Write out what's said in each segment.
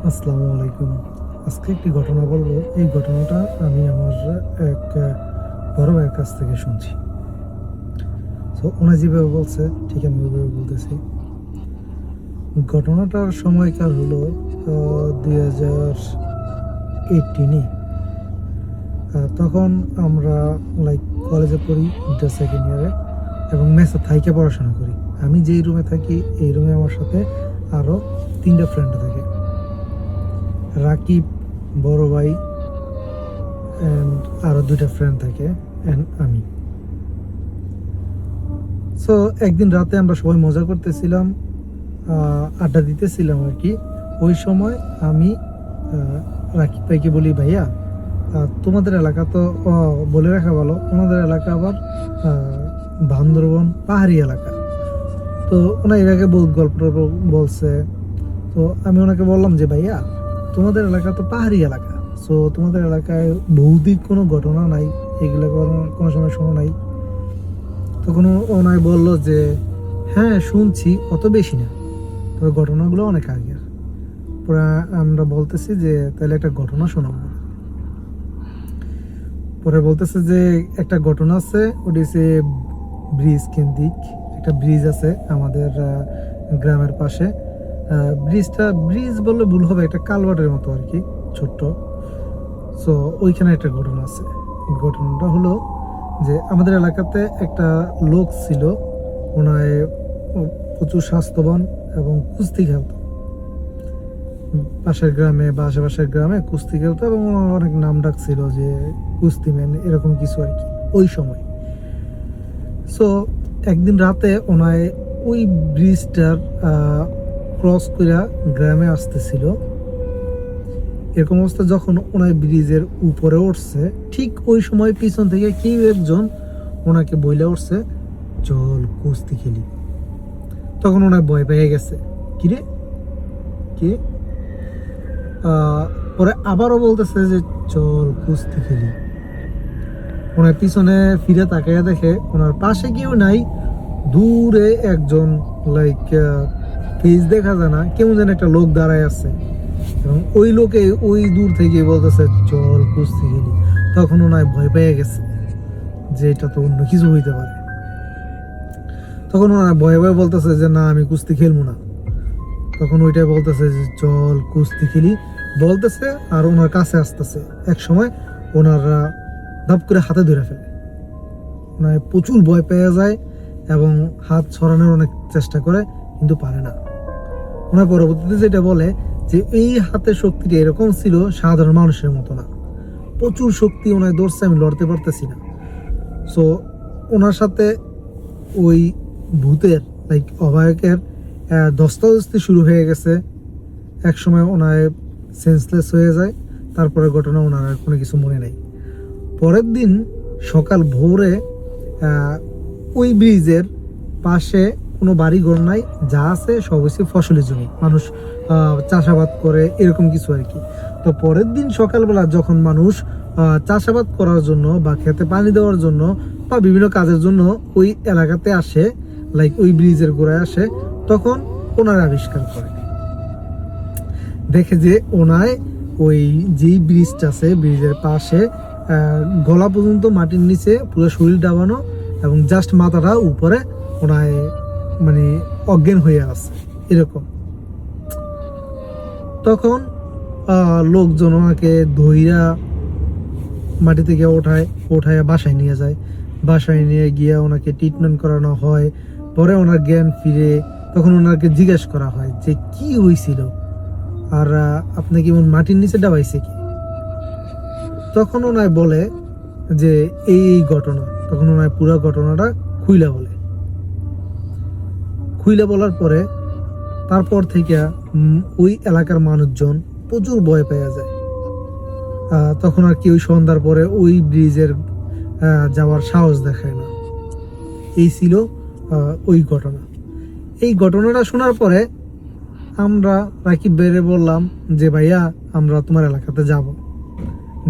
আসসালামু আলাইকুম। আজকে একটি ঘটনা বলবো। এই ঘটনাটা আমি আমার এক বড় ভাইয়ের কাছ থেকে শুনছি। তো উনি যেভাবে বলছে ঠিক আমি ওইভাবে বলতেছি। ঘটনাটার সময়কাল হলো 2018-এ। তখন আমরা কলেজে পড়ি, ইন্টার সেকেন্ড ইয়ারে, এবং মেসে থাইকে পড়াশোনা করি। আমি যেই রুমে থাকি এই রুমে আমার সাথে আরও 3টা ফ্রেন্ড থাকে। রাকিব, বড় ভাই, অ্যান্ড আরও 2টা ফ্রেন্ড থাকে, অ্যান্ড আমি। সো একদিন রাতে আমরা সবাই মজা করতেছিলাম, আড্ডা দিতেছিলাম আর কি। ওই সময় আমি রাকিব ভাইকে বলি, ভাইয়া তোমাদের এলাকা তো বলে রাখা ভালো, ওনাদের এলাকা আবার বান্দরবন পাহাড়ি এলাকা। তো ওনা এর আগে বহুত গল্প বলছে। তো আমি ওনাকে বললাম যে ভাইয়া তোমাদের এলাকা তো পাহাড়ি এলাকা, সো তোমাদের এলাকায় ভৌতিক কোনো ঘটনা নাই, এগুলো কোনো সময় শোনো নাই? তখন ওনায় বলল যে হ্যাঁ শুনছি, অত বেশি না, তবে ঘটনাগুলো অনেক আগের। পরে আমরা বলতেছি যে তাহলে একটা ঘটনা শোনাবো। পরে বলতেছে যে একটা ঘটনা আছে, ওটি হচ্ছে ব্রিজ কেন্দ্রিক। একটা ব্রিজ আছে আমাদের গ্রামের পাশে। ব্রিজ বললে ভুল হবে, একটা কালভার্টের মতো আর কি, ছোট্ট। সো ওইখানে একটা ঘটনা আছে। ঘটনাটা হলো যে আমাদের এলাকাতে একটা লোক ছিল, ওনায় প্রচুর স্বাস্থ্যবান এবং কুস্তি খেলতো। পাশের গ্রামে বা আশেপাশের গ্রামে কুস্তি খেলতো এবং ওনার অনেক নাম ডাক ছিল যে কুস্তিম্যান, এরকম কিছু আর কি ওই সময়। সো একদিন রাতে ওনায় ওই ব্রিজটার ক্রস করে গ্রামে আসতেছিল। এরকম অবস্থা যখন ওনায় ব্রিজের উপরে উঠছে, ঠিক ওই সময় পিছন থেকে কেউ একজন ওনাকে বইলে উঠছে, চল কুস্তি খেলি। তখন ওনায় ভয় পেয়ে গেছে, কিরে কে? পরে আবারও বলতেছে যে চল কুস্তি খেলি। ওনার পিছনে ফিরে তাকাইয়া দেখে ওনার পাশে কেউ নাই, দূরে একজন ফেস দেখা যায় না, কেমন যেন একটা লোক দাঁড়ায় আছে, এবং ওই লোকে ওই দূর থেকে বলতেছে চল কুস্তি খেলি। তখন ওনায় ভয় পেয়ে গেছে যে এটা তো অন্য কিছু হইতে পারে। তখন ওনারা ভয়ে ভয়ে বলতেছে যে না, আমি কুস্তি খেলবো না। তখন ওইটাই বলতেছে যে চল কুস্তি খেলি বলতেছে, আর ওনার কাছে আসতেছে। এক সময় ওনারা ধাপ করে হাতে ধরে ফেলে। ওনার প্রচুর ভয় পেয়ে যায় এবং হাত ছড়ানোর অনেক চেষ্টা করে, কিন্তু পারে না। ওনার পরবর্তীতে যেটা বলে যে এই হাতের শক্তিটা এরকম ছিল, সাধারণ মানুষের মতো না, প্রচুর শক্তি। ওনার ধরছে, আমি লড়তে পারতেছি না। সো ওনার সাথে ওই ভূতের অবায়কের ধস্তাধস্তি শুরু হয়ে গেছে। এক সময় ওনায় সেন্সলেস হয়ে যায়। তারপরে ঘটনা ওনার আর কোনো কিছু মনে নেই। পরের দিন সকাল ভোরে ওই ব্রিজের পাশে কোনো বাড়ি ঘর নাই, যা আছে সব হচ্ছে ফসলি জমি, মানুষ চাষাবাদ করে, এরকম কিছু আর কি। তো পরের দিন সকালবেলা যখন মানুষ চাষাবাদ করার জন্য বা খেতে পানি দেওয়ার জন্য বা বিভিন্ন কাজের জন্য ওই এলাকাতে আসে, ওই ব্রিজের গোড়ায় আসে, তখন ওনারা আবিষ্কার করে, দেখে যে ওনায় ওই যেই ব্রিজটা আছে ব্রিজের পাশে গলা পর্যন্ত মাটির নিচে পুরো শরীর ডাবানো, এবং জাস্ট মাথাটা উপরে ওনায় মানে অজ্ঞান হয়ে আছে এরকম। তখন লোকজন ওনাকে ধইরা মাটি থেকে ওঠায় বাসায় নিয়ে যায়। বাসায় নিয়ে গিয়ে ওনাকে ট্রিটমেন্ট করানো হয়। পরে ওনার জ্ঞান ফিরে। তখন ওনাকে জিজ্ঞেস করা হয় যে কি হয়েছিল, আর আপনি কি মাটির নিচে ডাবাইছে কি? তখন ওনায় বলে যে এই ঘটনা। তখন ওনায় পুরো ঘটনাটা খুইলা বলার পরে তারপর থেকে ওই এলাকার মানুষজন প্রচুর ভয় পেয়ে যায়। তখন আর কেউ সন্ধ্যার পরে ওই ব্রিজের যাওয়ার সাহস দেখায় না। এই ছিল ওই ঘটনা। এই ঘটনাটা শোনার পরে আমরা রাকিব বেড়ে বললাম যে ভাইয়া আমরা তোমার এলাকাতে যাব,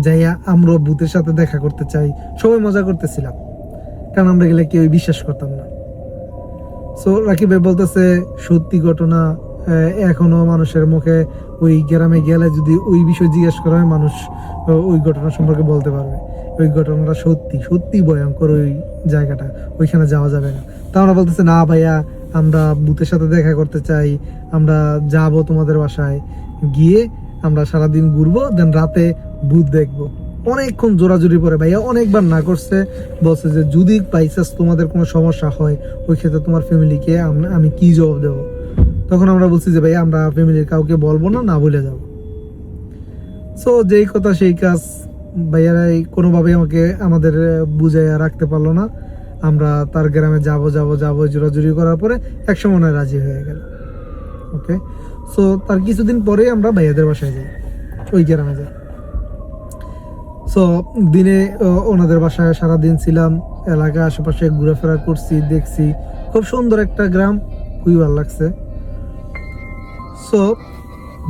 যাইয়া আমরা ভূতের সাথে দেখা করতে চাই। সবাই মজা করতেছিলাম, কারণ আমরা গেলে কেউ বিশ্বাস করতাম না। সো রাকিব ভাই বলতেছে সত্যি ঘটনা, এখনো মানুষের মুখে ওই গ্রামে গেলে যদি ওই বিষয় জিজ্ঞেস করা হয়, মানুষ ওই ঘটনা সম্পর্কে বলতে পারবে। ওই ঘটনাটা সত্যি সত্যি ভয়ঙ্কর, ওই জায়গাটা, ওইখানে যাওয়া যাবে না। তা আমরা বলতেছে না ভাইয়া, আমরা ভূতের সাথে দেখা করতে চাই, আমরা যাব তোমাদের বাসায়, গিয়ে আমরা সারাদিন ঘুরবো, দেন রাতে ভূত দেখবো। অনেকক্ষণ জোরাজুরি পরে ভাইয়া অনেকবার না করছে, বলছে যে যদি বাইচান্স তোমাদের কোনো সমস্যা হয় ওই ক্ষেত্রে তোমার ফ্যামিলিকে আমি কি জবাব দেবো। তখন আমরা বলছি যে ভাই আমরা ফ্যামিলির কাউকে বলবো না, না বলে যাবো। সো যেই কথা সেই কাজ, ভাইয়ারাই কোনোভাবে আমাদের বুঝাইয়া রাখতে পারলো না। আমরা তার গ্রামে যাব জোরাজুরি করার পরে একসময় না রাজি হয়ে গেল। ওকে, সো তার কিছুদিন পরেই আমরা ভাইয়াদের বাসায় যাই, ওই গ্রামে যাই। সো দিনে ওনাদের বাসায় সারাদিন ছিলাম, এলাকা আশেপাশে ঘুরেফেরা করছি, দেখছি। খুব সুন্দর একটা গ্রাম, খুবই ভালো লাগছে। সো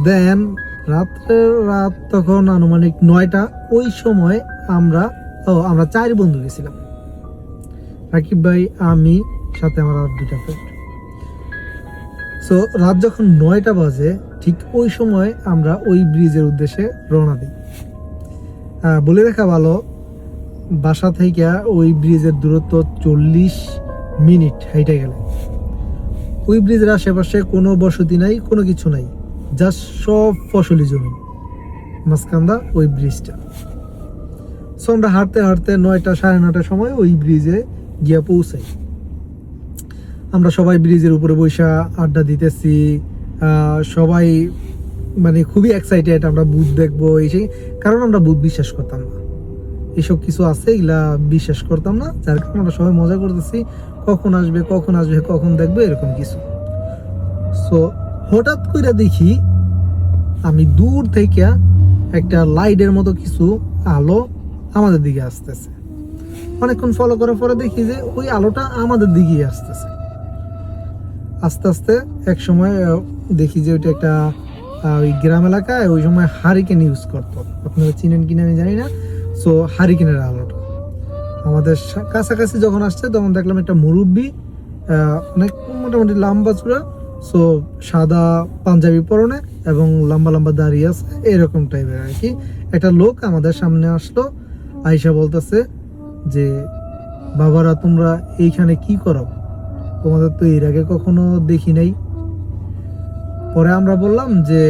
দেন রাত তখন আনুমানিক 9টা। ওই সময় আমরা 4 বন্ধু গেছিলাম, রাকিব ভাই, আমি, সাথে আমার আর 2টা ফ্রেন্ড। সো রাত যখন 9টা বাজে, ঠিক ওই সময় আমরা ওই ব্রিজের উদ্দেশ্যে রওনা দিই। বলে রাখা ভালো, বাসা থেকে ওই ব্রিজের দূরত্ব 40 মিনিট হাইটে গেলে। ওই ব্রিজের আশেপাশে কোনো বসতি নাই, কোনো কিছু নাই, জাস্ট সব ফসলি জমি, মাঝখানটা ওই ব্রিজটা। সো আমরা হাঁটতে হাঁটতে 9টা 9:30টার সময় ওই ব্রিজে গিয়ে পৌঁছাই। আমরা সবাই ব্রিজের উপরে বসে আড্ডা দিতেছি, সবাই মানে খুবই এক্সাইটেড, আমরা ভূত দেখবো এই সেই। কারণ আমরা ভূত বিশ্বাস করতাম না, এসব কিছু আছে এগুলা বিশ্বাস করতাম না, যার কারণে আমরা সবাই মজা করতেছি, কখন আসবে কখন দেখবো, এরকম কিছু। সো হঠাৎ করে দেখি আমি দূর থেকে একটা লাইটের মতো কিছু আলো আমাদের দিকে আসতেছে। অনেকক্ষণ ফলো করার পরে দেখি যে ওই আলোটা আমাদের দিকেই আসতেছে। আস্তে আস্তে এক সময় দেখি যে ওইটা একটা ওই গ্রাম এলাকায় ওই সময় হারিকেন ইউজ করতো, আপনারা চিনেন কিনা আমি জানি না। সো হারিকেনের আলোটা আমাদের কাছাকাছি যখন আসছে, তখন দেখলাম একটা মুরব্বি, অনেক মোটামুটি লম্বা চূড়া, সো সাদা পাঞ্জাবি পরনে এবং লম্বা লম্বা দাঁড়িয়ে আছে, এরকম টাইপের আর কি। একটা লোক আমাদের সামনে আসলো, আইসা বলতেছে যে বাবারা তোমরা এইখানে কি করো, তোমাদের তো এর আগে কখনো দেখি নাই। পরে আমরা বললাম যে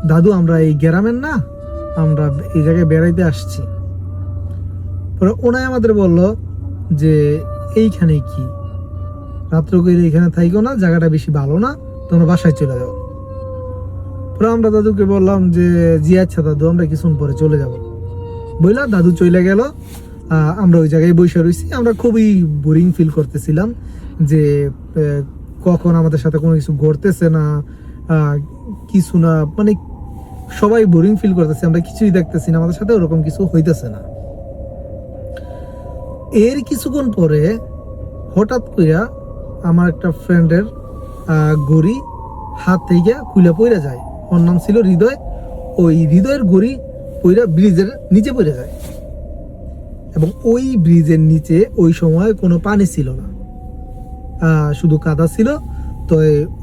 দাদু আমরা এই গ্রামের না, আমরা এই জায়গায় বেড়াইতে আসছি। পরে ওনাই আমাদের বলল যে এইখানে কি, রাত্র করে এখানে থাইকো না, জায়গাটা বেশি ভালো না, তোমরা বাসায় চলে যাও। পরে আমরা দাদুকে বললাম যে জি আচ্ছা দাদু, আমরা কিছুক্ষণ পরে চলে যাব। বললা দাদু চলে গেল। আমরা ওই জায়গায় বসে রয়েছি, আমরা খুবই বোরিং ফিল করতেছিলাম যে কখন আমাদের সাথে কোনো কিছু ঘটতেছে না, কিছু না, মানে সবাই বোরিং ফিল করতেছে, আমরা কিছুই দেখতেছি না, আমাদের সাথে ওরকম কিছু হইতেছে না। এর কিছুক্ষণ পরে হঠাৎ কইরা আমার একটা ফ্রেন্ডের ঘড়ি হাত থেকে খুলে পড়ে যায়। ওর নাম ছিল হৃদয়। ওই হৃদয়ের ঘড়ি পইরা ব্রিজের নিচে পড়ে যায়, এবং ওই ব্রিজের নিচে ওই সময় কোনো পানি ছিল না, শুধু কাদা ছিল। তো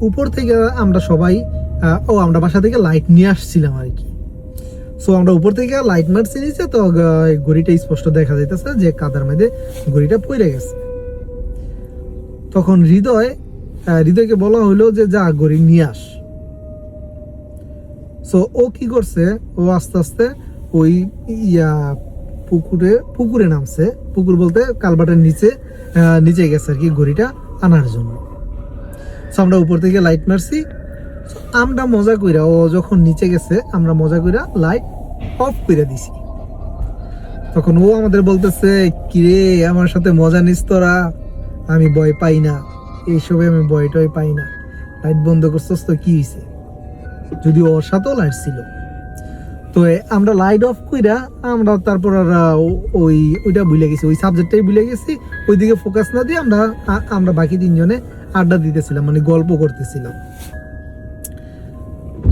উপর থেকে আমরা সবাই আমরা বাসা থেকে লাইট নিয়ে আসছিলাম আর কি। সো আমরা উপর থেকে লাইট মারছি নিচে, তো ঘড়িটা স্পষ্ট দেখা যাইতেছে যে কাদার মধ্যে ঘড়িটা পড়ে গেছে। তখন হৃদয়কে বলা হইলো যে যা ঘড়ি নিয়ে আস। সো ও কি করছে, ও আস্তে আস্তে ওই পুকুরে নামছে, পুকুর বলতে কালভার্টের নিচে গেছে আর কি ঘড়িটা আনার জন্য। সো আমরা উপর থেকে লাইট মারছি, আমরা মজা কইরা, ও যখন নিচে গেছে আমরা মজা কইরা লাইট অফ করে দিছি। তখন ও আমাদের বলতেছে কিরে আমার সাথে মজা নিস তোরা, আমি ভয় পাই না, এইসবে আমি ভয় পাই না, লাইট বন্ধ করছস তো কি হয়েছে, যদি ওর সাথেও লাইট ছিল। তো আমরা লাইট অফ কইরা আমরা তারপর আর ওইটা ভুলে গেছি, ওই সাবজেক্টটাই ভুলে গেছি, ওইদিকে ফোকাস না দিয়ে আমরা বাকি 3 জনে আড্ডা দিতেছিলাম, মানে গল্প করতেছিলাম।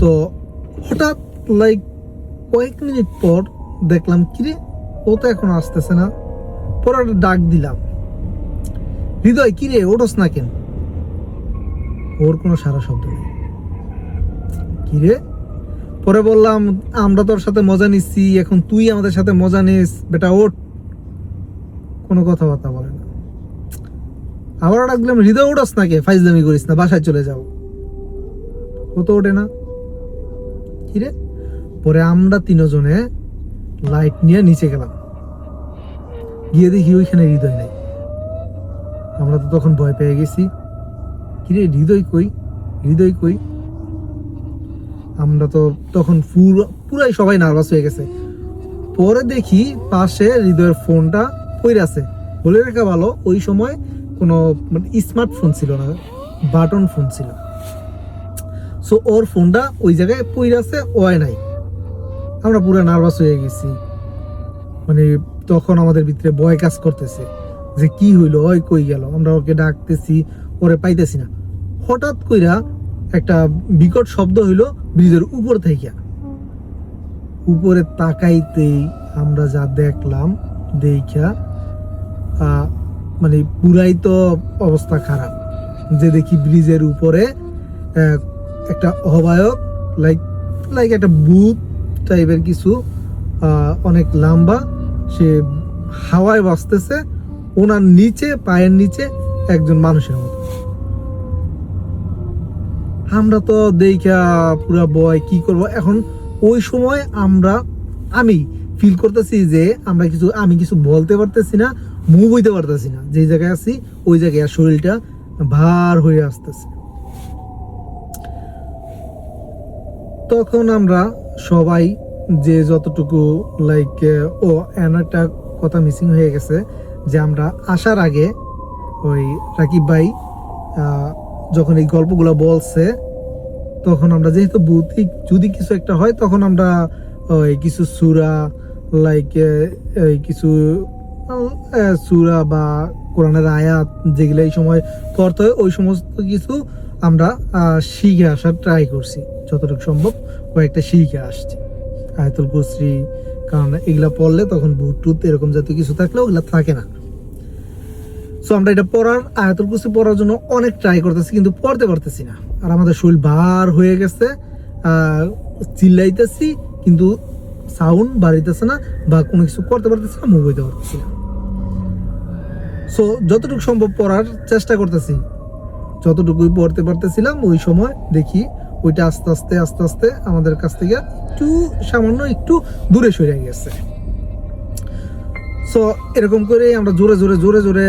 তো হঠাৎ লাইক কয়েক মিনিট পর দেখলাম কিরে ও তো এখন আসতেছে না। পরে ডাক দিলাম, হৃদয় কিরে ওঠোস না কেন? ওর কোনো সারা শব্দ নেই। কিরে, পরে বললাম আমরা তোর সাথে মজা নিচ্ছি, এখন তুই আমাদের সাথে মজা নিস, বেটা ওঠ। কোনো কথাবার্তা বলে না। আবার ডাকলাম, হৃদয় উঠাস না, কে ফাইজলামি করিস না, বাসায় চলে যাও। ও তো ওঠে না। কিরে, পরে আমরা তিনজনে লাইট নিয়ে নিচে গেলাম, গিয়ে দেখি ওইখানে হৃদয় নাই। আমরা তো তখন ভয় পেয়ে গেছি, কিরে হৃদয় কই, হৃদয় কই। আমরা তো তখন পুরাই সবাই নার্ভাস হয়ে গেছে। পরে দেখি পাশে হৃদয়ের ফোনটা পড়ে আছে। বলে রাখা ভালো, ওই সময় কোনো মানে স্মার্টফোন ছিল না, বাটন ফোন ছিল। সো ওর ফোনটা ওই জায়গায় পড়ে আছে, ওই নাই। আমরা পুরো নার্ভাস হয়ে গেছি, মানে তখন আমাদের ভিতরে ভয় কাজ করতেছে যে কি হইলো, ওই কই গেল। আমরা ওকে ডাকতেছি, ওরে পাইতেছি না। হঠাৎ কইরা একটা বিকট শব্দ হইলো ব্রিজের উপর থেকে। উপরে তাকাইতেই আমরা যা দেখলাম, দেখা মানে পুরাই তো অবস্থা খারাপ। যে দেখি ব্রিজের উপরে একটা অবায়ক, লাইক লাইক একটা ভূত টাইপের কিছু, অনেক লম্বা, সে হাওয়ায় বাজতেছে, ওনার নিচে পায়ের নিচে একজন মানুষের মতো। আমরা তো দেখা পুরা ভয়, কি করব এখন। ওই সময় আমি ফিল করতেছি যে আমি কিছু বলতে পারতেছি না, মুভ হইতে পারতেছি না। যে জায়গায় আছি ওই জায়গায় শরীরটা ভার হয়ে আসতেছে। তখন আমরা সবাই যে যতটুকু লাইক একটা কথা মিসিং হয়ে গেছে, যে আমরা আসার আগে ওই রাকিব ভাই যখন এই গল্পগুলো বলছে, তখন আমরা যেহেতু ভৌতিক যদি কিছু একটা হয়, তখন আমরা ওই কিছু সূরা লাইক কিছু সূরা বা কোরআনের আয়াত যেগুলো এই সময় পড়তে হয়, ওই সমস্ত কিছু আমরা শিখে আসার ট্রাই করছি যতটুকু সম্ভব। কয়েকটা শিখে আসছি, আয়াতুল কুরসি, কারণ এগুলা পড়লে তখন ভূত টুত এরকম জাতীয় কিছু থাকলে ওগুলা থাকে না। সো আমরা এটা আয়াতুল কুরসি পড়ার জন্য অনেক ট্রাই করতেছি, কিন্তু পড়তে পারতেছি না। আর আমাদের শরীর ভার হয়ে গেছে, চিল্লাইতেছি কিন্তু সাউন্ড বাড়িতেছে না, বা কোনো কিছু করতে পারতেছি না, মুভ হইতে পারতেছি না। সো যতটুকু সম্ভব পড়ার চেষ্টা করতেছি, যতটুকুই পড়তে পারতেছিলাম। ওই সময় দেখি ওইটা আস্তে আস্তে আস্তে আস্তে আমাদের কাছ থেকে সামান্য একটু দূরে সরে গেছে। সো এরকম করে আমরা জোরে জোরে জোরে জোরে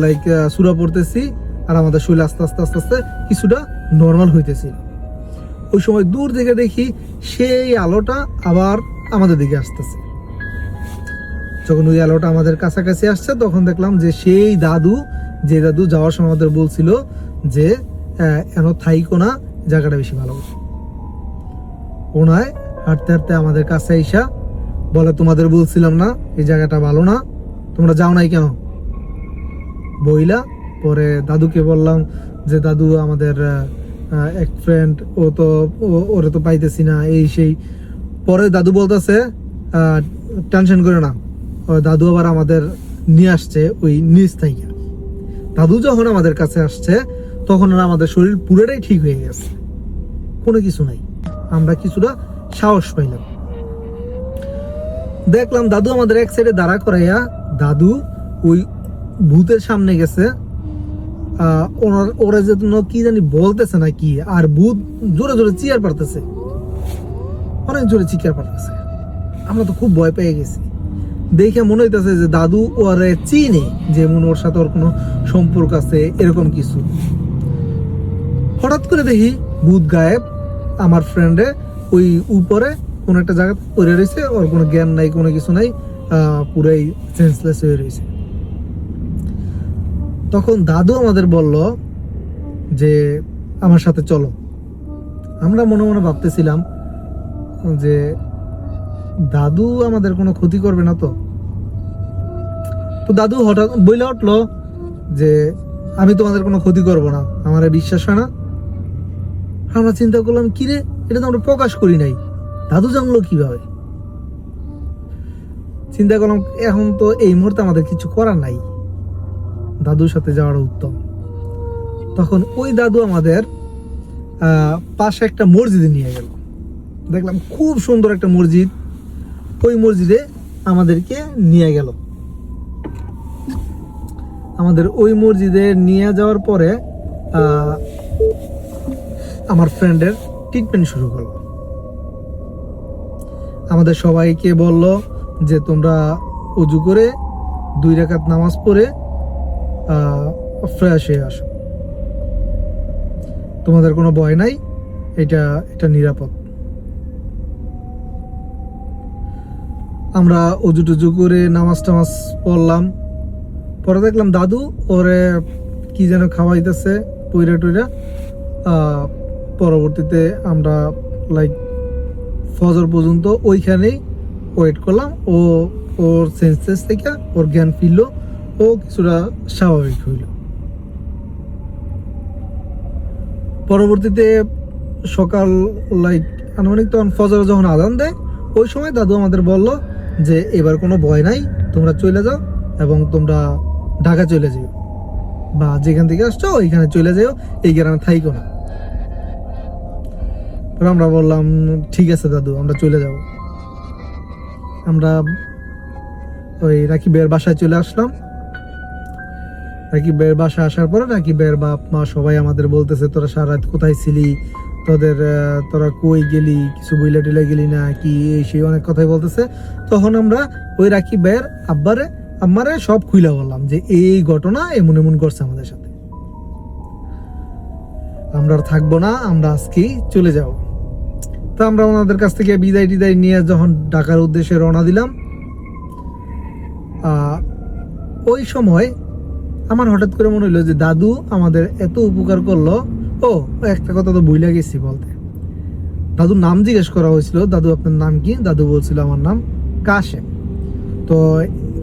লাইক সূরা পড়তেছি, আর আমাদের শরীর আস্তে আস্তে আস্তে আস্তে কিছুটা নর্মাল হইতেছিল। ওই সময় দূর থেকে দেখি সেই আলোটা আবার আমাদের দিকে আসতেছে। যখন ওই আলোটা আমাদের কাছাকাছি আসছে, তখন দেখলাম যে সেই দাদু যাওয়ার সময় আমাদের বলছিল যে এন থাইকো না, জায়গাটা বেশি ভালো। ওনায় হাঁটতে হাঁটতে আমাদের কাছে আইসা বলে, তোমাদের বলছিলাম না এই জায়গাটা ভালো না, তোমরা যাও নাই কেন বইলা। পরে দাদুকে বললাম যে দাদু, আমাদের এক ফ্রেন্ড, ওরে তো পাইতেছি না, এই সেই। পরে দাদু বলতেছে টেনশন করে না, দাদু আবার আমাদের নিয়ে আসছে ওই নিচ থেকে। দাদু যখন আমাদের কাছে আসছে, তখন আমাদের শরীর পুরোটাই ঠিক হয়ে গেছে, কোনো কিছু নাই। আমরা কিছুটা সাহস পাইলাম। দেখলাম দাদু আমাদের এক সাইডে দাঁড়া করাইয়া, দাদু ওই ভূতের সামনে গেছে। ওরা যেন কি জানি বলতেছে না কি, আর ভূত জোরে জোরে চিয়ার পারতেছে, অনেক জোরে চিকার পারতেছে। আমরা তো খুব ভয় পেয়ে গেছি। দেখে মনে হইতেছে যে দাদু ওরে চিনে, যেমন ওর সাথে ওর কোনো সম্পর্ক আছে এরকম কিছু। হঠাৎ করে দেখি ভূত গায়েব। আমার ফ্রেন্ডে ওই উপরে কোন একটা জায়গা পড়ে রয়েছে, ওর কোনো জ্ঞান নাই, কোনো কিছু নাই, পুরাই সেন্সলেস হয়ে রয়েছে। তখন দাদু আমাদের বলল যে আমার সাথে চলো। আমরা মনে মনে ভাবতেছিলাম যে দাদু আমাদের কোনো ক্ষতি করবে না তো। দাদু হঠাৎ বইলে উঠলো যে আমি তোমাদের কোনো ক্ষতি করব না, আমার বিশ্বাস হয় না। আমরা চিন্তা করলাম, কিরে, এটা তো আমরা প্রকাশ করি নাই, দাদু জানলো কিভাবে? চিন্তা করলাম এখন তো এই মুহূর্তে আমাদের কিছু করার নাই, দাদুর সাথে যাওয়াটা উত্তম। তখন ওই দাদু আমাদের পাশে একটা মসজিদে নিয়ে গেল। দেখলাম খুব সুন্দর একটা মসজিদ, ওই মসজিদে আমাদেরকে নিয়ে গেল। আমাদের ওই মসজিদে নিয়ে যাওয়ার পরে আমার ফ্রেন্ডের ট্রিটমেন্ট শুরু করলো। আমাদের সবাইকে বলল যে তোমরা উজু করে 2 রাকাত নামাজ পড়ে ফ্রেশ হয়ে আসো, তোমাদের কোনো ভয় নাই, এটা নিরাপদ। আমরা উজু টুজু করে নামাজ টামাজ পড়লাম। পরে দেখলাম দাদু ওরে কি যেন খাওয়াইতেছে পইরা টইরা। পরবর্তীতে আমরা লাইক ফজর পর্যন্ত ওইখানেই ওয়েট করলাম। ওর সেন্সেস থেকে ওর জ্ঞান ফিরল, ও কিছুটা স্বাভাবিক হইল। পরবর্তীতে সকাল লাইক আনুমানিক তখন ফজর যখন আজান দেয়, ওই সময় দাদু আমাদের বলল যে এবার কোনো ভয় নাই, তোমরা চলে যাও এবং তোমরা ঢাকা চলে যাও, বা যেখান থেকে আসছো ওইখানে চলে যাও, এই গ্রামে থাইকো না। আমরা বললাম ঠিক আছে দাদু, আমরা চলে যাব। আমরা ওই রাকিবের বাসায় চলে আসলাম। রাকিবের বাসায় আসার পরে রাকিবের বাপ মা সবাই আমাদের বলতেছে তোরা সারা রাত কোথায় ছিলি, তোরা কই গেলি, কিছু বইলা টিলা গেলি না কি, এই সেই অনেক কথাই বলতেছে। তখন আমরা ওই রাকিবের আম্মারে সব খুইলা বললাম যে এই ঘটনা এমন এমন করছে আমাদের সাথে, আমরা আর থাকবো না, আমরা আজকেই চলে যাব। তো আমরা ওনাদের কাছ থেকে বিদায় টিদায় নিয়ে যখন ঢাকার উদ্দেশ্যে রওনা দিলাম, ওই সময় আমার হঠাৎ করে মনে হলো যে দাদু আমাদের এত উপকার করলো। ও একটা কথা তো ভুলে গেছি বলতে, দাদুর নাম জিজ্ঞেস করা হয়েছিল, দাদু আপনার নাম কি? দাদু বলছিল আমার নাম কাশেম। তো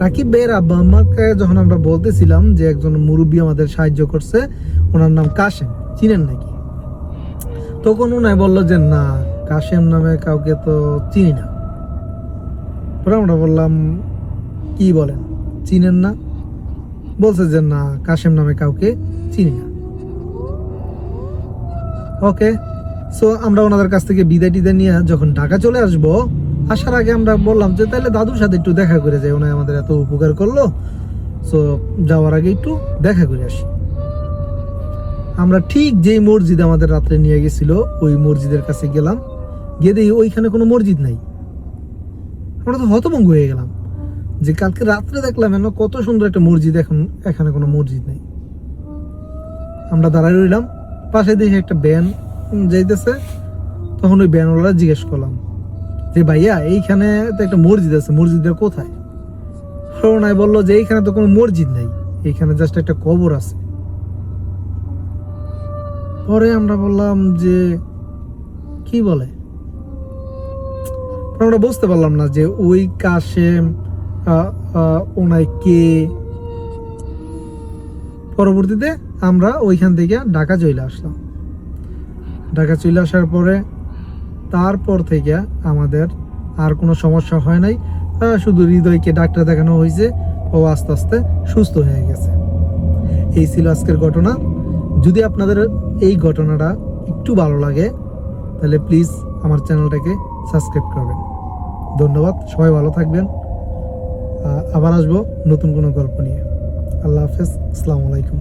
রাকিব ভাইয়ের আব্বা আম্মাকে যখন আমরা বলতেছিলাম যে একজন মুরব্বী আমাদের সাহায্য করছে, ওনার নাম কাশেম, চিনেন নাকি? তখন উনাই বললো যে না, কাশেম নামে কাউকে তো চিনি না। পরে আমরা বললাম কি বলেন, চিনেন না? বলছে যে না, কাশেম নামে কাউকে চিনি না। ওকে, সো আমরা ওনাদের কাছ থেকে বিদায় টিদায় নিয়ে যখন ঢাকা চলে আসবো, আসার আগে আমরা বললাম যে তাহলে দাদুর সাথে একটু দেখা করে যাই, ওনাই আমাদের এত উপকার করলো, সো যাওয়ার আগে একটু দেখা করে আসি। আমরা ঠিক যেই মসজিদ আমাদের রাত্রে নিয়ে গেছিল ওই মসজিদের কাছে গেলাম, গিয়ে দেখি ওইখানে কোনো মসজিদ নাই। আমরা তো হতভম্ব হয়ে গেলাম যে কালকে রাত্রে দেখলাম কত সুন্দর একটা মসজিদ, এখন এখানে কোনো মসজিদ নেই। আমরা দাঁড়ায় রইলাম, পাশে দেখে একটা ভ্যান যাইতেছে। তখন ওই ভ্যানওয়ালা জিজ্ঞেস করলাম যে ভাইয়া এইখানে তো একটা মসজিদ আছে, মসজিদটা কোথায়? ওনাই বললো যে এইখানে তো কোনো মসজিদ নাই, এইখানে জাস্ট একটা কবর আছে। পরে আমরা বললাম যে কি বলে, আমরা বুঝতে পারলাম না যে ওই কাশেম ওনাই কে। পরবর্তীতে আমরা ওইখান থেকে ঢাকা চলে আসলাম। ঢাকা চলে আসার পরে তারপর থেকে আমাদের আর কোনো সমস্যা হয় নাই, শুধু হৃদয়কে ডাক্তার দেখানো হয়েছে, ও আস্তে আস্তে সুস্থ হয়ে গেছে। এই ছিল আজকের ঘটনা। যদি আপনাদের এই ঘটনাটা একটু ভালো লাগে তাহলে প্লিজ আমার চ্যানেলটাকে সাবস্ক্রাইব করবেন। ধন্যবাদ, সবাই ভালো থাকবেন। আবার আসবো নতুন কোনো গল্প নিয়ে। আল্লাহ হাফেজ, আসসালামু আলাইকুম।